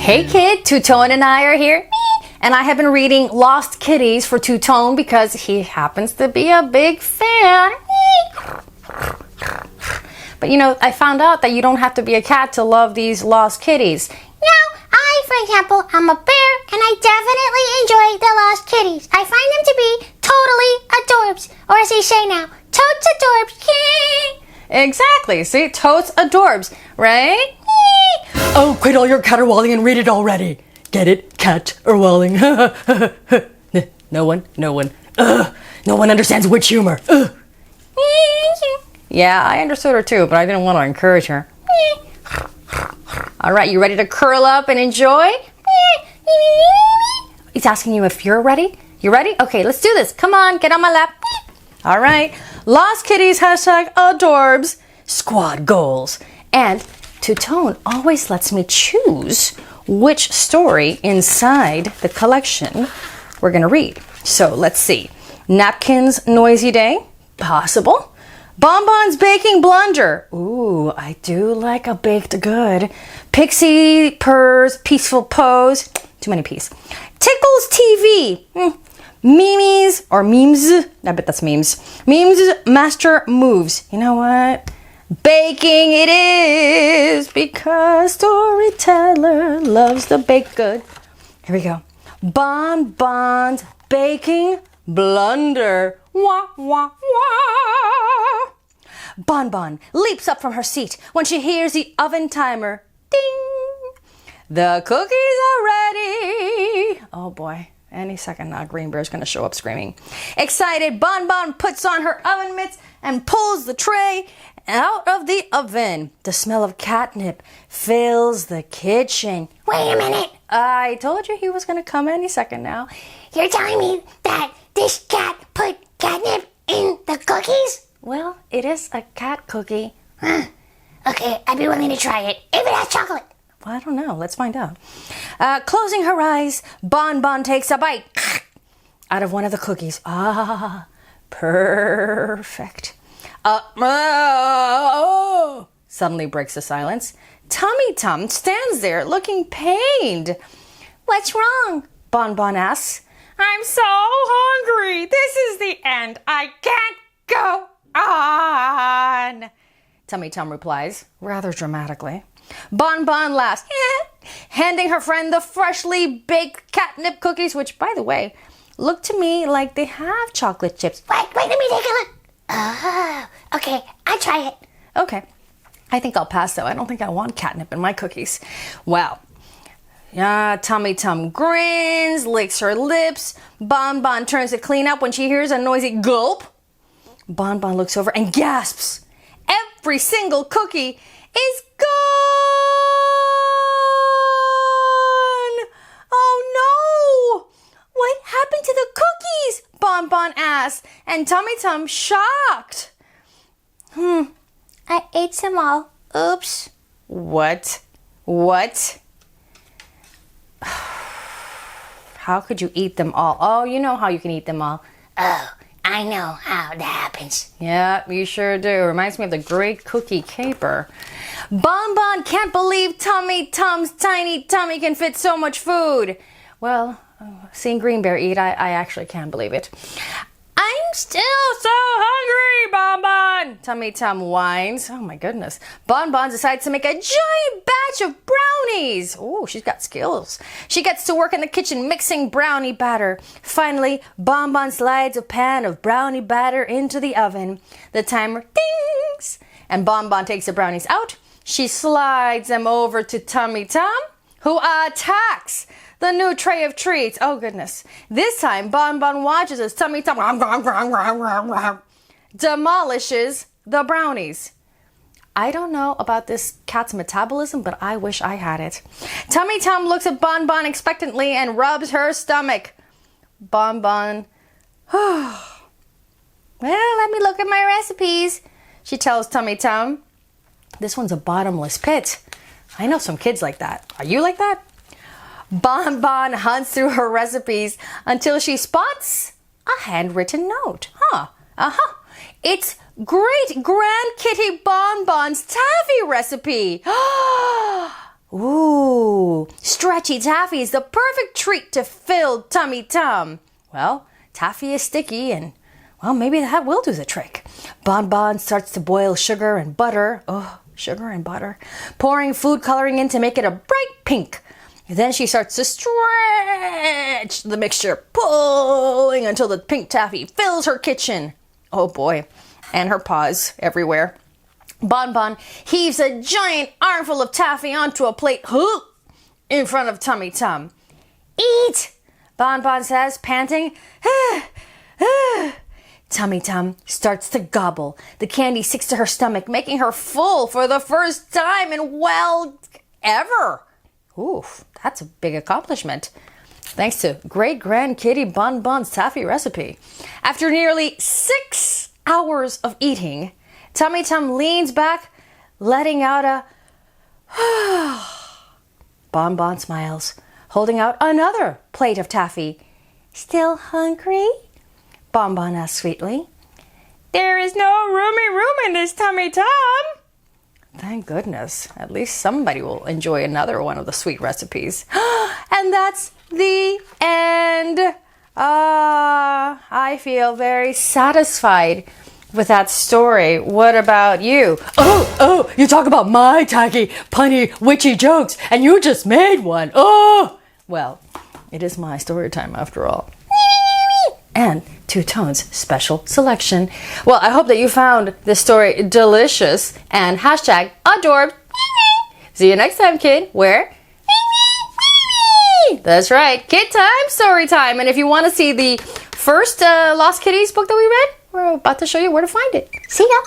Hey kid, TOO and I are here, and I have been reading Lost Kitties for TOO because he happens to be a big fan. But you know, I found out that you don't have to be a cat to love these Lost Kitties. No, for example, I'm a bear, and I definitely enjoy the Lost Kitties. I find them to be totally adorbs, or as they say now, totes adorbs. Exactly, see, totes adorbs, right? Oh, quit all your caterwauling and read it already. Get it? Cat or walling. No one. No one understands witch humor. Yeah, I understood her too, but I didn't want to encourage her. All right, you ready to curl up and enjoy? He's asking you if you're ready. You ready? Okay, let's do this. Come on, get on my lap. All right. Lost Kitties, #Adorbs, squad goals. And TOO always lets me choose which story inside the collection we're going to read. So let's see. Napkins Noisy Day, possible. Bonbon's Baking Blunder. Ooh, I do like a baked good. Pixie Purr's Peaceful Pose. Too many P's. Tickles TV. Memes, or memes. I bet that's memes. Memes Master Moves. You know what? Baking it is, because StoryTeller loves the baked good. Here we go. Bonbon's Baking Blunder. Wah, wah, wah. Bonbon leaps up from her seat when she hears the oven timer. Ding! The cookies are ready. Oh boy. Any second now, Green Bear's going to show up screaming. Excited, Bonbon puts on her oven mitts and pulls the tray out of the oven. The smell of catnip fills the kitchen. Wait a minute. I told you he was going to come any second now. You're telling me that this cat put catnip in the cookies? Well, it is a cat cookie. Okay, I'd be willing to try it if it has chocolate. Well, I don't know. Let's find out. Closing her eyes, Bonbon takes a bite out of one of the cookies. Ah, perfect. Suddenly breaks the silence. Tummy Tum stands there looking pained. What's wrong? Bonbon asks. I'm so hungry. This is the end. I can't go on. Tummy Tum replies, rather dramatically. Bonbon laughs, handing her friend the freshly baked catnip cookies, which, by the way, look to me like they have chocolate chips. Wait, let me take a look. Oh, okay, I'll try it. Okay, I think I'll pass though. I don't think I want catnip in my cookies. Wow. Tummy Tum grins, licks her lips. Bonbon turns to clean up when she hears a noisy gulp. Bonbon looks over and gasps. Every single cookie is gone! Oh no! What happened to the cookies? Bonbon asked, and Tummy Tum shocked. I ate some all. Oops. What? How could you eat them all? Oh, you know how you can eat them all. Oh, I know how that happens. Yeah, you sure do. Reminds me of the great cookie caper. Bonbon can't believe Tummy Tum's tiny tummy can fit so much food. Well, seeing Green Bear eat, I actually can't believe it. I'm still so hungry, Bonbon! Tummy Tum whines. Oh my goodness. Bonbon decides to make a giant batch of brownies. Oh, she's got skills. She gets to work in the kitchen mixing brownie batter. Finally, Bonbon slides a pan of brownie batter into the oven. The timer dings, and Bonbon takes the brownies out. She slides them over to Tummy Tum, who attacks the new tray of treats. Oh, goodness. This time, Bonbon watches as Tummy Tum demolishes the brownies. I don't know about this cat's metabolism, but I wish I had it. Tummy Tum looks at Bonbon expectantly and rubs her stomach. Bonbon, well, let me look at my recipes, she tells Tummy Tum. This one's a bottomless pit. I know some kids like that. Are you like that? Bonbon hunts through her recipes until she spots a handwritten note. It's Great Grand Kitty Bonbon's taffy recipe. Ooh, stretchy taffy is the perfect treat to fill Tummy Tum. Well, taffy is sticky and, well, maybe that will do the trick. Bonbon starts to boil sugar and butter. Oh, sugar and butter. Pouring food coloring in to make it a bright pink. Then she starts to stretch the mixture, pulling until the pink taffy fills her kitchen. Oh boy, and her paws everywhere. Bonbon heaves a giant armful of taffy onto a plate in front of Tummy Tum. Eat, Bonbon says, panting. Tummy Tum starts to gobble. The candy sticks to her stomach, making her full for the first time in, well, ever. Oof, that's a big accomplishment. Thanks to great-grand Kitty Bonbon's taffy recipe. After nearly 6 hours of eating, Tummy Tum leans back, letting out a Bonbon smiles, holding out another plate of taffy. Still hungry? Bonbon asks sweetly. There is no roomy room in this Tummy Tum. Thank goodness. At least somebody will enjoy another one of the sweet recipes. And that's the end. I feel very satisfied with that story. What about you? Oh, you talk about my tacky, punny, witchy jokes, and you just made one. Oh! Well, it is my story time after all. And Two Tones special selection. Well, I hope that you found this story delicious and hashtag Adorbs. See you next time, kid. Where? That's right, KidTime StoryTime. And if you want to see the first Lost Kitties book that we read, we're about to show you where to find it. See ya.